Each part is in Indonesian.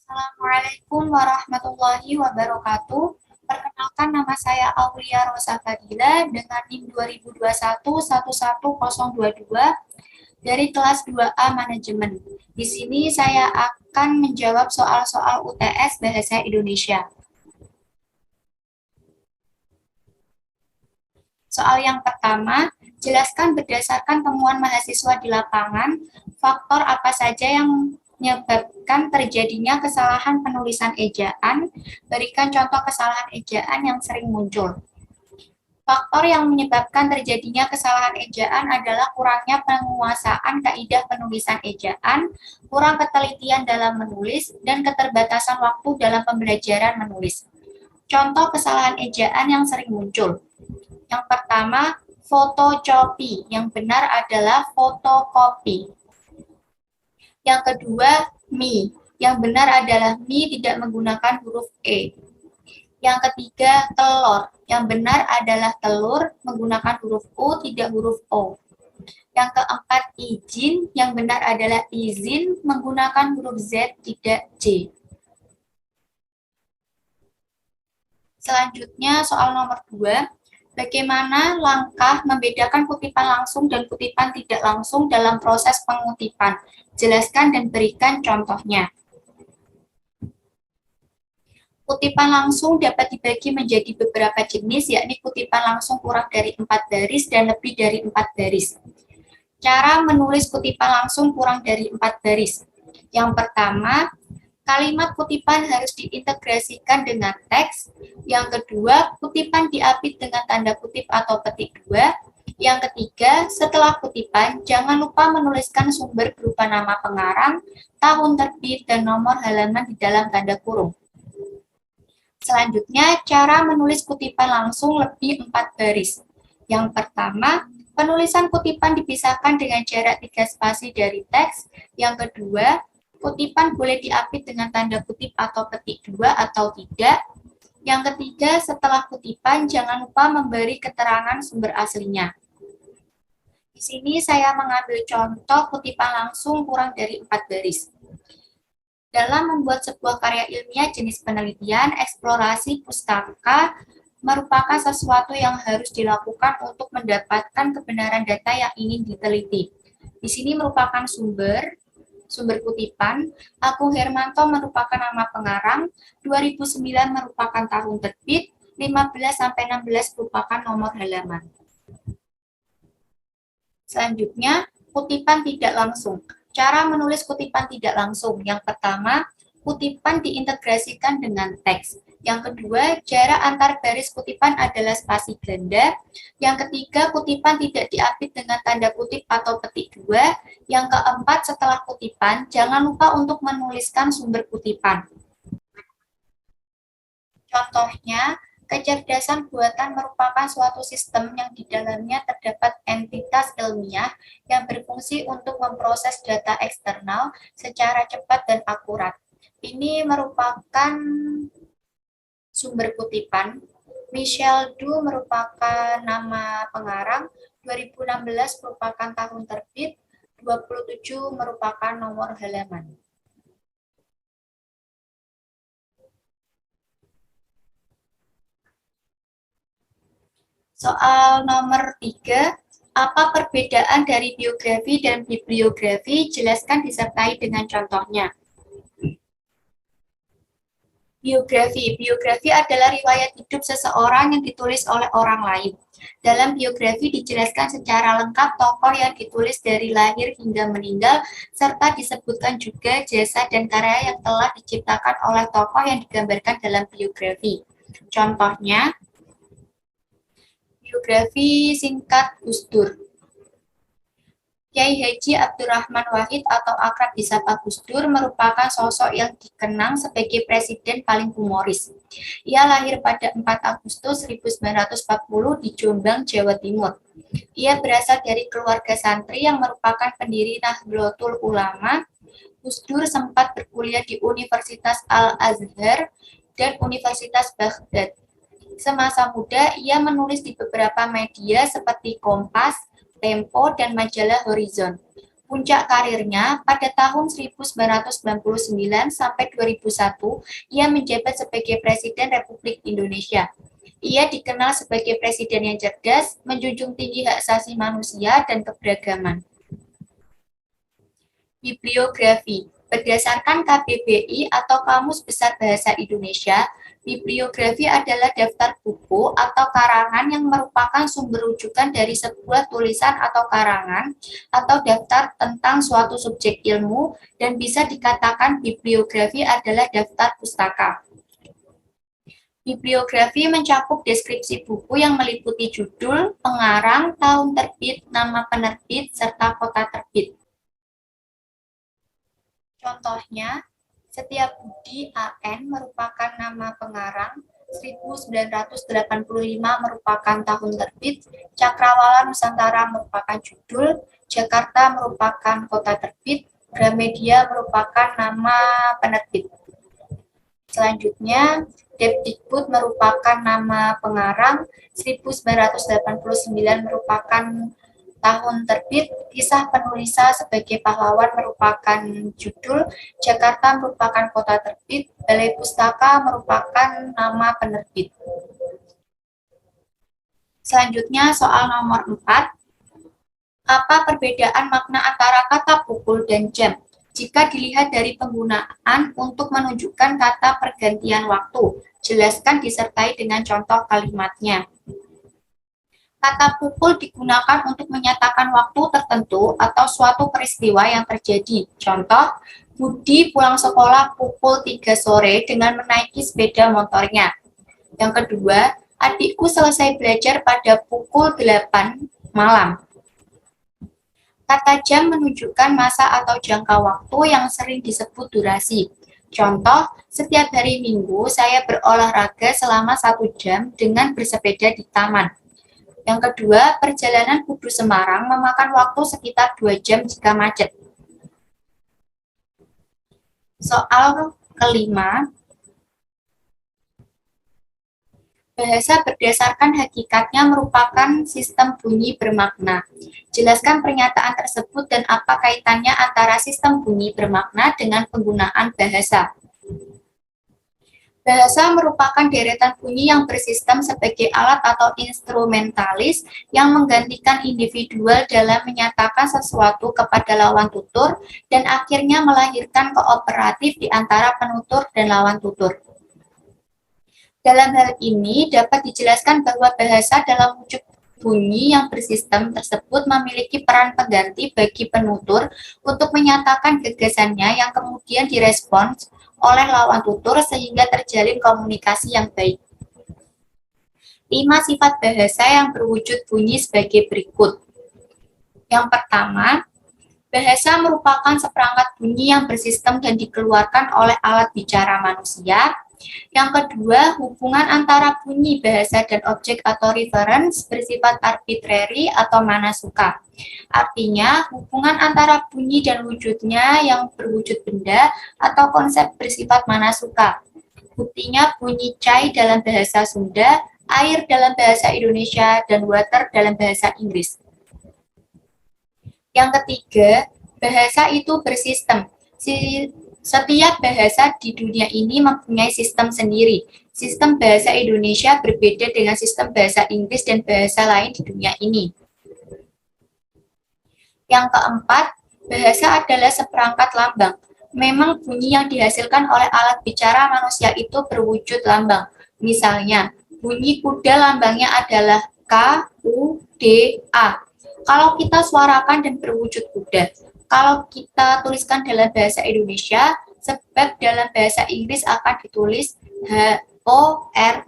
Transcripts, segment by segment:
Assalamualaikum warahmatullahi wabarakatuh. Perkenalkan, nama saya Aulia Rosa Fadila dengan NIM 2021 11022 dari kelas 2A Manajemen. Di sini saya akan menjawab soal-soal UTS Bahasa Indonesia. Soal yang pertama, jelaskan berdasarkan temuan mahasiswa di lapangan, faktor apa saja yang menyebabkan terjadinya kesalahan penulisan ejaan. Berikan contoh kesalahan ejaan yang sering muncul. Faktor yang menyebabkan terjadinya kesalahan ejaan adalah kurangnya penguasaan kaidah penulisan ejaan, kurang ketelitian dalam menulis, dan keterbatasan waktu dalam pembelajaran menulis. Contoh kesalahan ejaan yang sering muncul. Yang pertama, photocopy. Yang benar adalah fotokopi. Yang kedua, mi. Yang benar adalah mi tidak menggunakan huruf E. Yang ketiga, telur. Yang benar adalah telur menggunakan huruf U, tidak huruf O. Yang keempat, izin. Yang benar adalah izin menggunakan huruf Z, tidak J. Selanjutnya, soal nomor 2. Bagaimana langkah membedakan kutipan langsung dan kutipan tidak langsung dalam proses pengutipan? Jelaskan dan berikan contohnya. Kutipan langsung dapat dibagi menjadi beberapa jenis, yakni kutipan langsung kurang dari 4 baris dan lebih dari 4 baris. Cara menulis kutipan langsung kurang dari 4 baris. Yang pertama, kalimat kutipan harus diintegrasikan dengan teks. Yang kedua, kutipan diapit dengan tanda kutip atau petik 2. Yang ketiga, setelah kutipan, jangan lupa menuliskan sumber berupa nama pengarang, tahun terbit, dan nomor halaman di dalam tanda kurung. Selanjutnya, cara menulis kutipan langsung lebih 4 baris. Yang pertama, penulisan kutipan dipisahkan dengan jarak 3 spasi dari teks. Yang kedua, kutipan boleh diapit dengan tanda kutip atau petik 2 atau tidak. Yang ketiga, setelah kutipan, jangan lupa memberi keterangan sumber aslinya. Di sini saya mengambil contoh kutipan langsung kurang dari 4 baris. Dalam membuat sebuah karya ilmiah jenis penelitian, eksplorasi pustaka merupakan sesuatu yang harus dilakukan untuk mendapatkan kebenaran data yang ingin diteliti. Di sini merupakan sumber kutipan, Agung Hermanto merupakan nama pengarang, 2009 merupakan tahun terbit, 15-16 merupakan nomor halaman. Selanjutnya, kutipan tidak langsung. Cara menulis kutipan tidak langsung. Yang pertama, kutipan diintegrasikan dengan teks. Yang kedua, jarak antar baris kutipan adalah spasi ganda. Yang ketiga, kutipan tidak diapit dengan tanda kutip atau petik 2. Yang keempat, setelah kutipan, jangan lupa untuk menuliskan sumber kutipan. Contohnya, kecerdasan buatan merupakan suatu sistem yang di dalamnya terdapat entitas ilmiah yang berfungsi untuk memproses data eksternal secara cepat dan akurat. Ini merupakan sumber kutipan. Michel Du merupakan nama pengarang, 2016 merupakan tahun terbit, 27 merupakan nomor halaman. Soal nomor 3, apa perbedaan dari biografi dan bibliografi? Jelaskan disertai dengan contohnya. Biografi adalah riwayat hidup seseorang yang ditulis oleh orang lain. Dalam biografi dijelaskan secara lengkap tokoh yang ditulis dari lahir hingga meninggal, serta disebutkan juga jasa dan karya yang telah diciptakan oleh tokoh yang digambarkan dalam biografi. Contohnya, biografi singkat Gus Dur. Kiai Haji Abdurrahman Wahid atau akrab disapa Gus Dur merupakan sosok yang dikenang sebagai presiden paling humoris. Ia lahir pada 4 Agustus 1940 di Jombang, Jawa Timur. Ia berasal dari keluarga santri yang merupakan pendiri Nahdlatul Ulama. Gus Dur sempat berkuliah di Universitas Al-Azhar dan Universitas Baghdad. Semasa muda, ia menulis di beberapa media seperti Kompas, Tempo, dan majalah Horizon. Puncak karirnya pada tahun 1999 sampai 2001, ia menjabat sebagai Presiden Republik Indonesia. Ia dikenal sebagai presiden yang cerdas, menjunjung tinggi hak asasi manusia dan keberagaman. Bibliografi. Berdasarkan KBBI atau Kamus Besar Bahasa Indonesia, bibliografi adalah daftar buku atau karangan yang merupakan sumber rujukan dari sebuah tulisan atau karangan atau daftar tentang suatu subjek ilmu, dan bisa dikatakan bibliografi adalah daftar pustaka. Bibliografi mencakup deskripsi buku yang meliputi judul, pengarang, tahun terbit, nama penerbit, serta kota terbit. Contohnya, Setiabudi A.N. merupakan nama pengarang, 1985 merupakan tahun terbit, Cakrawala Nusantara merupakan judul, Jakarta merupakan kota terbit, Gramedia merupakan nama penerbit. Selanjutnya, Depdikbud merupakan nama pengarang, 1989 merupakan tahun terbit, Kisah Penulisnya sebagai Pahlawan merupakan judul, Jakarta merupakan kota terbit, Balai Pustaka merupakan nama penerbit. Selanjutnya soal nomor 4. Apa perbedaan makna antara kata pukul dan jam? Jika dilihat dari penggunaan untuk menunjukkan kata pergantian waktu, jelaskan disertai dengan contoh kalimatnya. Kata pukul digunakan untuk menyatakan waktu tertentu atau suatu peristiwa yang terjadi. Contoh, Budi pulang sekolah pukul 3 sore dengan menaiki sepeda motornya. Yang kedua, adikku selesai belajar pada pukul 8 malam. Kata jam menunjukkan masa atau jangka waktu yang sering disebut durasi. Contoh, setiap hari Minggu saya berolahraga selama 1 jam dengan bersepeda di taman. Yang kedua, perjalanan Kudus Semarang memakan waktu sekitar 2 jam jika macet. Soal kelima, bahasa berdasarkan hakikatnya merupakan sistem bunyi bermakna. Jelaskan pernyataan tersebut dan apa kaitannya antara sistem bunyi bermakna dengan penggunaan bahasa. Bahasa merupakan deretan bunyi yang bersistem sebagai alat atau instrumentalis yang menggantikan individual dalam menyatakan sesuatu kepada lawan tutur dan akhirnya melahirkan kooperatif di antara penutur dan lawan tutur. Dalam hal ini dapat dijelaskan bahwa bahasa dalam wujud bunyi yang bersistem tersebut memiliki peran pengganti bagi penutur untuk menyatakan gagasannya yang kemudian direspons oleh lawan tutur sehingga terjalin komunikasi yang baik. 5 sifat bahasa yang berwujud bunyi sebagai berikut. Yang pertama, bahasa merupakan seperangkat bunyi yang bersistem dan dikeluarkan oleh alat bicara manusia. Yang kedua, hubungan antara bunyi bahasa dan objek atau reference bersifat arbitrary atau mana suka. Artinya, hubungan antara bunyi dan wujudnya yang berwujud benda atau konsep bersifat mana suka. Buktinya bunyi cai dalam bahasa Sunda, air dalam bahasa Indonesia, dan water dalam bahasa Inggris. Yang ketiga, bahasa itu bersistem. Setiap bahasa di dunia ini mempunyai sistem sendiri. Sistem bahasa Indonesia berbeda dengan sistem bahasa Inggris dan bahasa lain di dunia ini. Yang keempat, bahasa adalah seperangkat lambang. Memang bunyi yang dihasilkan oleh alat bicara manusia itu berwujud lambang. Misalnya, bunyi kuda lambangnya adalah K-U-D-A. Kalau kita suarakan dan berwujud kuda. Kalau kita tuliskan dalam bahasa Indonesia, sebab dalam bahasa Inggris akan ditulis H-O-R-S-E.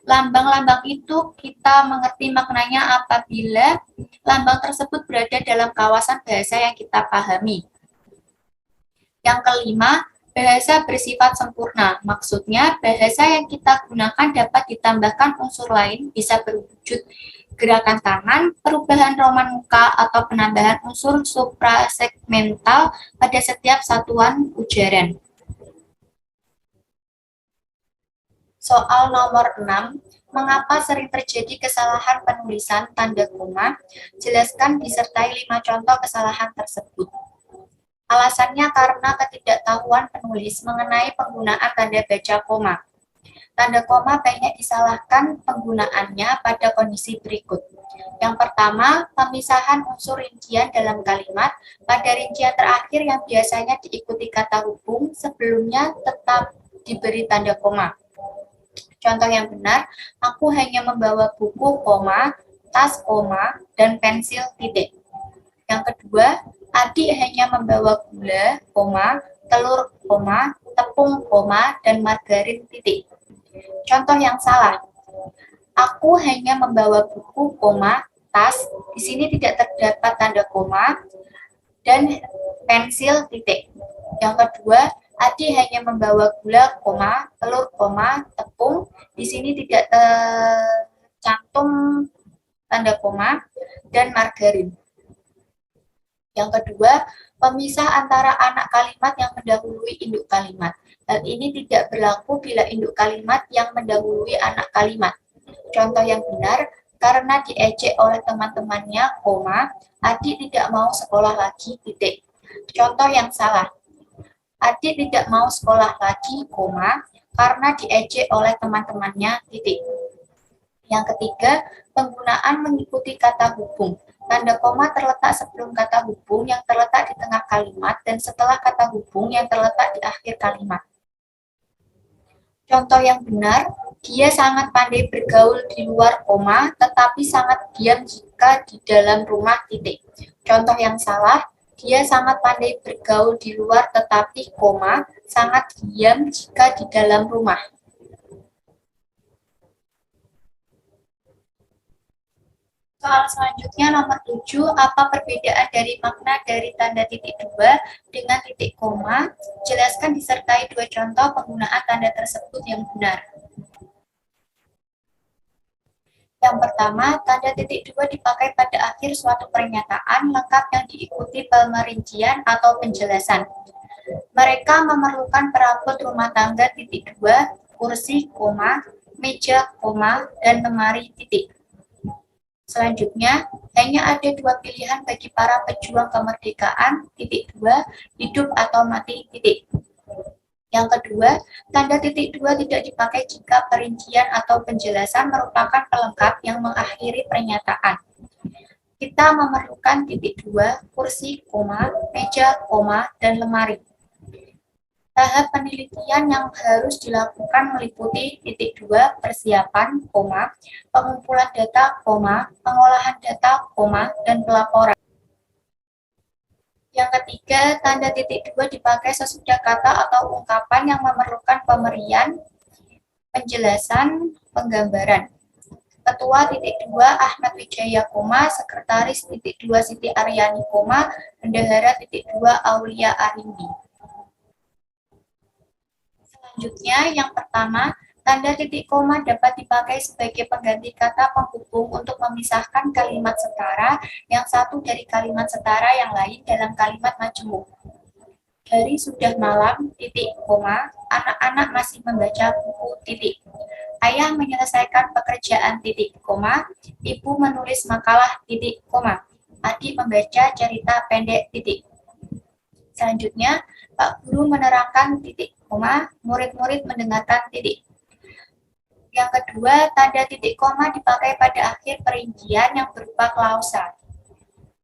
Lambang-lambang itu kita mengerti maknanya apabila lambang tersebut berada dalam kawasan bahasa yang kita pahami. Yang kelima, bahasa bersifat sempurna. Maksudnya, bahasa yang kita gunakan dapat ditambahkan unsur lain, bisa berwujud gerakan tangan, perubahan roman muka, atau penambahan unsur suprasegmental pada setiap satuan ujaran. Soal nomor 6, Mengapa sering terjadi kesalahan penulisan tanda koma? Jelaskan disertai 5 contoh kesalahan tersebut. Alasannya karena ketidaktahuan penulis mengenai penggunaan tanda baca koma. Tanda koma banyak disalahkan penggunaannya pada kondisi berikut. Yang pertama, pemisahan unsur rincian dalam kalimat pada rincian terakhir yang biasanya diikuti kata hubung sebelumnya tetap diberi tanda koma. Contoh yang benar, aku hanya membawa buku, koma, tas, koma, dan pensil, titik. Yang kedua, adik hanya membawa gula, koma, telur, koma, tepung, koma, dan margarin, titik. Contoh yang salah, aku hanya membawa buku, koma, tas, di sini tidak terdapat tanda koma, dan pensil, titik. Yang kedua, Adi hanya membawa gula, koma, telur, koma, tepung. Di sini tidak tercantum tanda koma, dan margarin. Yang kedua, pemisah antara anak kalimat yang mendahului induk kalimat. Hal ini tidak berlaku bila induk kalimat yang mendahului anak kalimat. Contoh yang benar, karena diejek oleh teman-temannya, koma, Adi tidak mau sekolah lagi, titik. Contoh yang salah, Adik tidak mau sekolah lagi, koma, karena diejek oleh teman-temannya, titik. Yang ketiga, penggunaan mengikuti kata hubung. Tanda koma terletak sebelum kata hubung yang terletak di tengah kalimat dan setelah kata hubung yang terletak di akhir kalimat. Contoh yang benar, dia sangat pandai bergaul di luar koma, tetapi sangat diam jika di dalam rumah, titik. Contoh yang salah, dia sangat pandai bergaul di luar tetapi, koma, sangat diam jika di dalam rumah. Soal selanjutnya nomor 7, apa perbedaan dari makna dari tanda titik 2 dengan titik koma? Jelaskan disertai 2 contoh penggunaan tanda tersebut yang benar. Yang pertama, tanda titik 2 dipakai pada akhir suatu pernyataan lengkap yang diikuti pemerincian atau penjelasan. Mereka memerlukan perabot rumah tangga titik 2, kursi, koma, meja, koma, dan lemari, titik. Selanjutnya, hanya ada 2 pilihan bagi para pejuang kemerdekaan, titik 2, hidup atau mati, titik. Yang kedua, tanda titik 2 tidak dipakai jika perincian atau penjelasan merupakan pelengkap yang mengakhiri pernyataan. Kita memerlukan titik 2, kursi, koma, meja, koma, dan lemari. Tahap penelitian yang harus dilakukan meliputi titik 2, persiapan, koma, pengumpulan data, koma, pengolahan data, koma, dan pelaporan. Yang ketiga, tanda titik 2 dipakai sesudah kata atau ungkapan yang memerlukan pemberian, penjelasan, penggambaran. Ketua titik 2 Ahmad Wijaya, koma, sekretaris titik 2 Siti Aryani, koma, bendahara titik 2 Aulia Arimbi. Selanjutnya, yang pertama, tanda titik koma dapat dipakai sebagai pengganti kata penghubung untuk memisahkan kalimat setara yang satu dari kalimat setara yang lain dalam kalimat majemuk. Hari sudah malam, titik, koma, anak-anak masih membaca buku, titik. Ayah menyelesaikan pekerjaan, titik, koma, ibu menulis makalah, titik, koma, adik membaca cerita pendek, titik. Selanjutnya, Pak Guru menerangkan, titik, koma, murid-murid mendengarkan, titik. Yang kedua, tanda titik koma dipakai pada akhir perincian yang berupa klausa.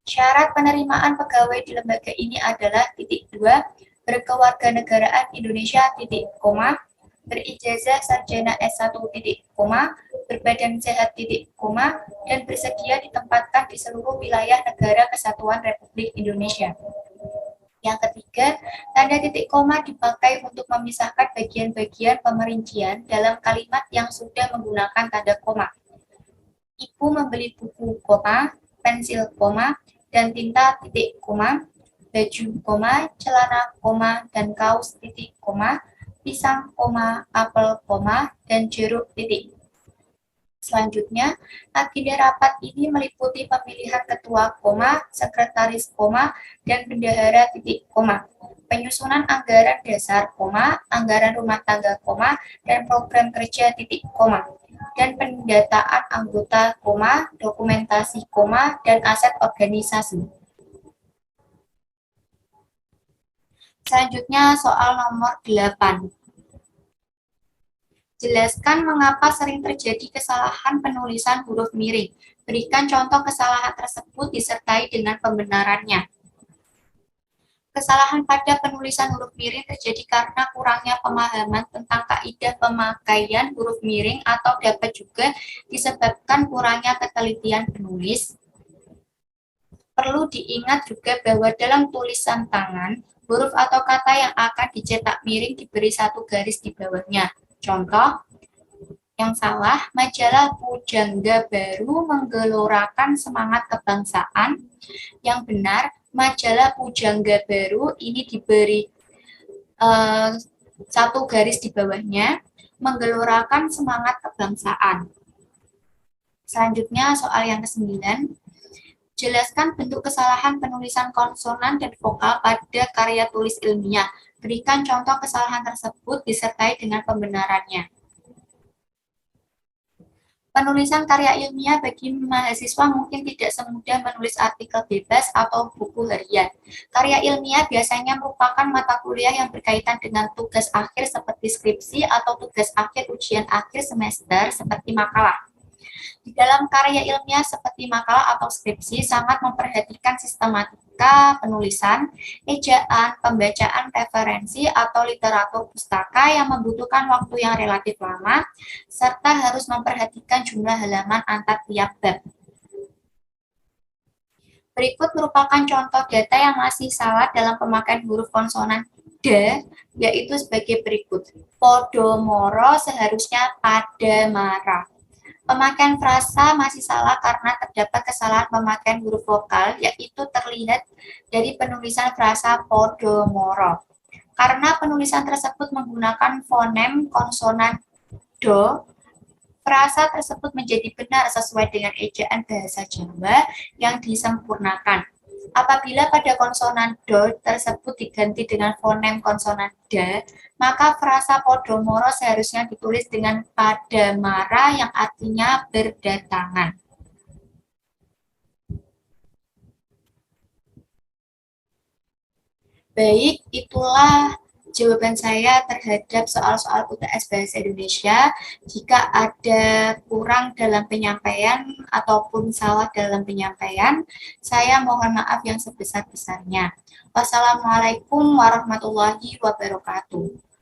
Syarat penerimaan pegawai di lembaga ini adalah titik 2, berkewarganegaraan Indonesia, titik, koma, berijazah sarjana S1, titik, koma, berbadan sehat, titik, koma, dan bersedia ditempatkan di seluruh wilayah negara kesatuan Republik Indonesia. Yang ketiga, tanda titik koma dipakai untuk memisahkan bagian-bagian pemerincian dalam kalimat yang sudah menggunakan tanda koma. Ibu membeli buku, koma, pensil, koma, dan tinta, titik, koma, baju, koma, celana, koma, dan kaos, titik, koma, pisang, koma, apel, koma, dan jeruk, titik. Selanjutnya, agenda rapat ini meliputi pemilihan ketua, koma, sekretaris, koma, dan bendahara, titik, koma, penyusunan anggaran dasar, koma, anggaran rumah tangga, koma, dan program kerja, titik, koma. dan pendataan anggota, dokumentasi, dan aset organisasi. Selanjutnya soal nomor 8. Jelaskan mengapa sering terjadi kesalahan penulisan huruf miring. Berikan contoh kesalahan tersebut disertai dengan pembenarannya. Kesalahan pada penulisan huruf miring terjadi karena kurangnya pemahaman tentang kaidah pemakaian huruf miring atau dapat juga disebabkan kurangnya ketelitian penulis. Perlu diingat juga bahwa dalam tulisan tangan, huruf atau kata yang akan dicetak miring diberi satu garis di bawahnya. Contoh, yang salah, majalah Pujangga Baru menggelorakan semangat kebangsaan. Yang benar, majalah Pujangga Baru ini diberi satu garis di bawahnya, menggelorakan semangat kebangsaan. Selanjutnya, soal yang ke-9. Jelaskan bentuk kesalahan penulisan konsonan dan vokal pada karya tulis ilmiah. Berikan contoh kesalahan tersebut disertai dengan pembenarannya. Penulisan karya ilmiah bagi mahasiswa mungkin tidak semudah menulis artikel bebas atau buku harian. Karya ilmiah biasanya merupakan mata kuliah yang berkaitan dengan tugas akhir seperti skripsi atau tugas akhir ujian akhir semester seperti makalah. Di dalam karya ilmiah seperti makalah atau skripsi sangat memperhatikan sistematika penulisan, ejaan, pembacaan referensi atau literatur pustaka yang membutuhkan waktu yang relatif lama, serta harus memperhatikan jumlah halaman antar tiap bab. Berikut merupakan contoh data yang masih salah dalam pemakaian huruf konsonan D, yaitu sebagai berikut. Podomoro seharusnya pada marah. Pemakaian frasa masih salah karena terdapat kesalahan pemakaian huruf vokal, yaitu terlihat dari penulisan frasa Podomoro. Karena penulisan tersebut menggunakan fonem konsonan do, frasa tersebut menjadi benar sesuai dengan ejaan bahasa Jawa yang disempurnakan. Apabila pada konsonan do tersebut diganti dengan fonem konsonan da, maka frasa Podomoro seharusnya ditulis dengan padamara yang artinya berdatangan. Baik, itulah jawaban saya terhadap soal-soal UTS Bahasa Indonesia. Jika ada kurang dalam penyampaian ataupun salah dalam penyampaian, saya mohon maaf yang sebesar-besarnya. Wassalamualaikum warahmatullahi wabarakatuh.